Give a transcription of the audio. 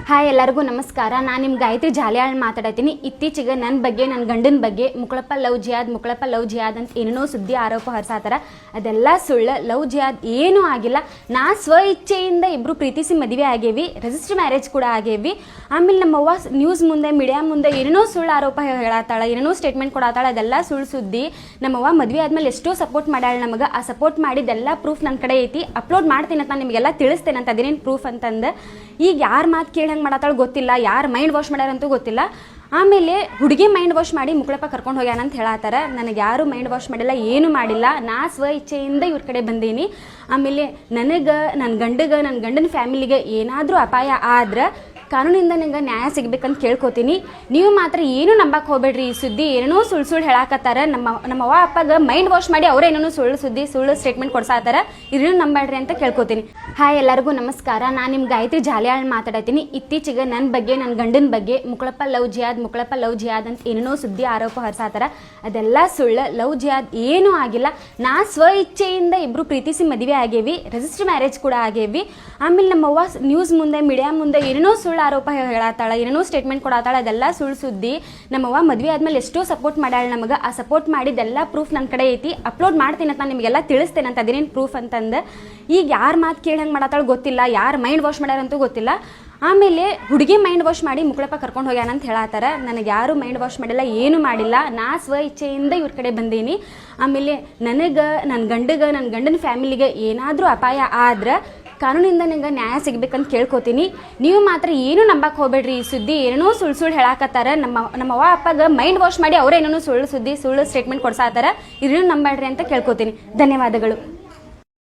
Hi ಎಲ್ಲರಿಗೂ ನಮಸ್ಕಾರ. ನಾನು ನಿಮ್ಮ ಗಾಯತ್ರಿ ಜಾಲಿಯಾಳ್ ಮಾತಾಡತ್ತೀನಿ. ಇತ್ತೀಚೆಗೆ ನನ್ನ ಬಗ್ಗೆ, ನನ್ನ ಗಂಡನ ಬಗ್ಗೆ ಮುಕ್ಕಳಪ್ಪ ಲವ್ ಜಿಯಾದ್ ಅಂತ ಏನೇನೋ ಸುದ್ದಿ ಆರೋಪ ಹೊರಸಾತಾರ. ಅದೆಲ್ಲ ಸುಳ್ಳು. ಲವ್ ಜಿಯಾದ್ ಏನೂ ಆಗಿಲ್ಲ. ನಾ ಸ್ವ ಇಚ್ಛೆಯಿಂದ ಇಬ್ಬರು ಪ್ರೀತಿಸಿ ಮದುವೆ ಆಗೇವಿ, ರಿಜಿಸ್ಟರ್ ಮ್ಯಾರೇಜ್ ಕೂಡ ಆಗೇವಿ. ಆಮೇಲೆ ನಮ್ಮವ್ವ ನ್ಯೂಸ್ ಮುಂದೆ, ಮೀಡಿಯಾ ಮುಂದೆ ಏನೇನೋ ಸುಳ್ಳು ಆರೋಪ ಹೇಳತ್ತಾಳ, ಏನೇನೋ ಸ್ಟೇಟ್ಮೆಂಟ್ ಕೊಡತ್ತಾಳ. ಅದೆಲ್ಲ ಸುಳ್ಳು ಸುದ್ದಿ. ನಮ್ಮವ್ವ ಮದುವೆ ಆದ್ಮೇಲೆ ಎಷ್ಟೋ ಸಪೋರ್ಟ್ ಮಾಡ್ಯಾಳ ನಮಗೆ. ಆ ಸಪೋರ್ಟ್ ಮಾಡಿದ್ದೆಲ್ಲ ಪ್ರೂಫ್ ನನ್ನ ಕಡೆ ಐತಿ. ಅಪ್ಲೋಡ್ ಮಾಡ್ತೀನಿ ಅಂತ ನಿಮಗೆಲ್ಲ ತಿಳಿಸ್ತೇನೆ ಅಂತ. ಅದೇನೇನು ಪ್ರೂಫ್ ಅಂತಂದು ಈಗ ಯಾರು ಮಾತು ಕೇಳಿ ಹಂಗೆ ಮಾಡತ್ತಾಳು ಗೊತ್ತಿಲ್ಲ, ಯಾರು ಮೈಂಡ್ ವಾಶ್ ಮಾಡ್ಯಾರಂತೂ ಗೊತ್ತಿಲ್ಲ. ಆಮೇಲೆ ಹುಡುಗಿ ಮೈಂಡ್ ವಾಶ್ ಮಾಡಿ ಮುಕ್ಕಳಪ್ಪ ಕರ್ಕೊಂಡು ಹೋಗ್ಯಾನ ಅಂತ ಹೇಳತ್ತಾರ. ನನಗೆ ಯಾರು ಮೈಂಡ್ ವಾಶ್ ಮಾಡಿಲ್ಲ, ಏನು ಮಾಡಿಲ್ಲ. ನಾ ಸ್ವ ಇಚ್ಛೆಯಿಂದ ಇವ್ರ ಕಡೆ ಬಂದೀನಿ. ಆಮೇಲೆ ನನಗೆ, ನನ್ನ ಗಂಡನ ಫ್ಯಾಮಿಲಿಗೆ ಏನಾದರೂ ಅಪಾಯ ಆದ್ರೆ ಕಾನೂನಿಂದ ನಿಂಗೆ ನ್ಯಾಯ ಸಿಗ್ಬೇಕಂತ ಕೇಳ್ಕೊತೀನಿ. ನೀವು ಮಾತ್ರ ಏನು ನಂಬಕ್ಕೆ ಹೋಗ್ಬೇಡ್ರಿ. ಈ ಸುದ್ದಿ ಏನೇನೋ ಸುಳ್ಳು ಹೇಳಾಕತ್ತಾರ. ನಮ್ಮವ್ವ ಅಪ್ಪಗೆ ಮೈಂಡ್ ವಾಶ್ ಮಾಡಿ ಅವರೇನೋ ಸುಳ್ಳು ಸ್ಟೇಟ್ಮೆಂಟ್ ಕೊಡ್ಸಾತಾರ. ಇದನ್ನು ನಂಬೇಡ್ರಿ ಅಂತ ಕೇಳ್ಕೊತೀನಿ. ಹಾಯ್ ಎಲ್ಲರಿಗೂ ನಮಸ್ಕಾರ. ನಾನು ನಿಮ್ಮ ಗಾಯತ್ರಿ ಜಾಲಿಯಾಳ್ ಮಾತಾಡತ್ತೀನಿ. ಇತ್ತೀಚೆಗೆ ನನ್ನ ಬಗ್ಗೆ, ನನ್ನ ಗಂಡನ ಬಗ್ಗೆ ಮುಕ್ಕಳಪ್ಪ ಲವ್ ಜಿಯಾದ್ ಅಂತ ಏನೇನೋ ಸುದ್ದಿ ಆರೋಪ ಹೊರಸಾತಾರ. ಅದೆಲ್ಲ ಸುಳ್ಳು. ಲವ್ ಜಿಯಾದ್ ಏನೂ ಆಗಿಲ್ಲ. ನಾ ಸ್ವ ಇಚ್ಛೆಯಿಂದ ಇಬ್ಬರು ಪ್ರೀತಿಸಿ ಮದುವೆ ಆಗೇವಿ, ರಿಜಿಸ್ಟರ್ ಮ್ಯಾರೇಜ್ ಕೂಡ ಆಗೇವಿ. ಆಮೇಲೆ ನಮ್ಮವ್ವ ನ್ಯೂಸ್ ಮುಂದೆ, ಮೀಡಿಯಾ ಮುಂದೆ ಏನೇನೋ ಸುಳ್ಳು ಆರೋಪ ಹೇಳತ್ತಾಳ, ಏನೇನೋ ಸ್ಟೇಟ್ಮೆಂಟ್ ಕೊಡತ್ತಾಳ. ಅದೆಲ್ಲ ಸುಳ್ಳು ಸುದ್ದಿ. ನಮ್ಮವ್ವ ಮದುವೆ ಆದ್ಮೇಲೆ ಎಷ್ಟೋ ಸಪೋರ್ಟ್ ಮಾಡ್ಯಾಳ ನಮಗೆ. ಆ ಸಪೋರ್ಟ್ ಮಾಡಿದ್ದೆಲ್ಲ ಪ್ರೂಫ್ ನನ್ನ ಕಡೆ ಐತಿ. ಅಪ್ಲೋಡ್ ಮಾಡ್ತೀನಿ ಅಂತ ನಿಮಗೆಲ್ಲ ತಿಳಿಸ್ತೇನೆ ಅಂತ. ಅದೇನೇನು ಪ್ರೂಫ್ ಅಂತಂದು ಈಗ ಯಾರು ಮಾತು ಕೇಳಿ ಹಂಗೆ ಮಾಡತ್ತಾಳು ಗೊತ್ತಿಲ್ಲ, ಯಾರು ಮೈಂಡ್ ವಾಶ್ ಮಾಡ್ಯಾರಂತೂ ಗೊತ್ತಿಲ್ಲ. ಆಮೇಲೆ ಹುಡುಗಿ ಮೈಂಡ್ ವಾಶ್ ಮಾಡಿ ಮುಕ್ಕಳಪ್ಪ ಕರ್ಕೊಂಡು ಹೋಗ್ಯಾನ ಅಂತ ಹೇಳತ್ತಾರ. ನನಗೆ ಯಾರು ಮೈಂಡ್ ವಾಶ್ ಮಾಡಿಲ್ಲ, ಏನು ಮಾಡಿಲ್ಲ. ನಾ ಸ್ವ ಇಚ್ಛೆಯಿಂದ ಇವ್ರ ಕಡೆ ಬಂದೀನಿ. ಆಮೇಲೆ ನನಗೆ, ನನ್ನ ಗಂಡನ ಫ್ಯಾಮಿಲಿಗೆ ಏನಾದರೂ ಅಪಾಯ ಆದ್ರೆ ಕಾನೂನಿಂದ ನಿಂಗೆ ನ್ಯಾಯ ಸಿಗ್ಬೇಕಂತ ಕೇಳ್ಕೊತೀನಿ. ನೀವು ಮಾತ್ರ ಏನು ನಂಬಕ್ಕೆ ಹೋಗ್ಬೇಡ್ರಿ. ಈ ಸುದ್ದಿ ಏನೇನೋ ಸುಳ್ಳು ಹೇಳಾಕತ್ತಾರ. ನಮ್ಮವ್ವ ಅಪ್ಪಗೆ ಮೈಂಡ್ ವಾಶ್ ಮಾಡಿ ಅವರೇನೋ ಸುಳ್ಳು ಸ್ಟೇಟ್ಮೆಂಟ್ ಕೊಡ್ಸಾತಾರ. ಇದನ್ನು ನಂಬೇಡ್ರಿ ಅಂತ ಕೇಳ್ಕೊತೀನಿ. ಧನ್ಯವಾದಗಳು.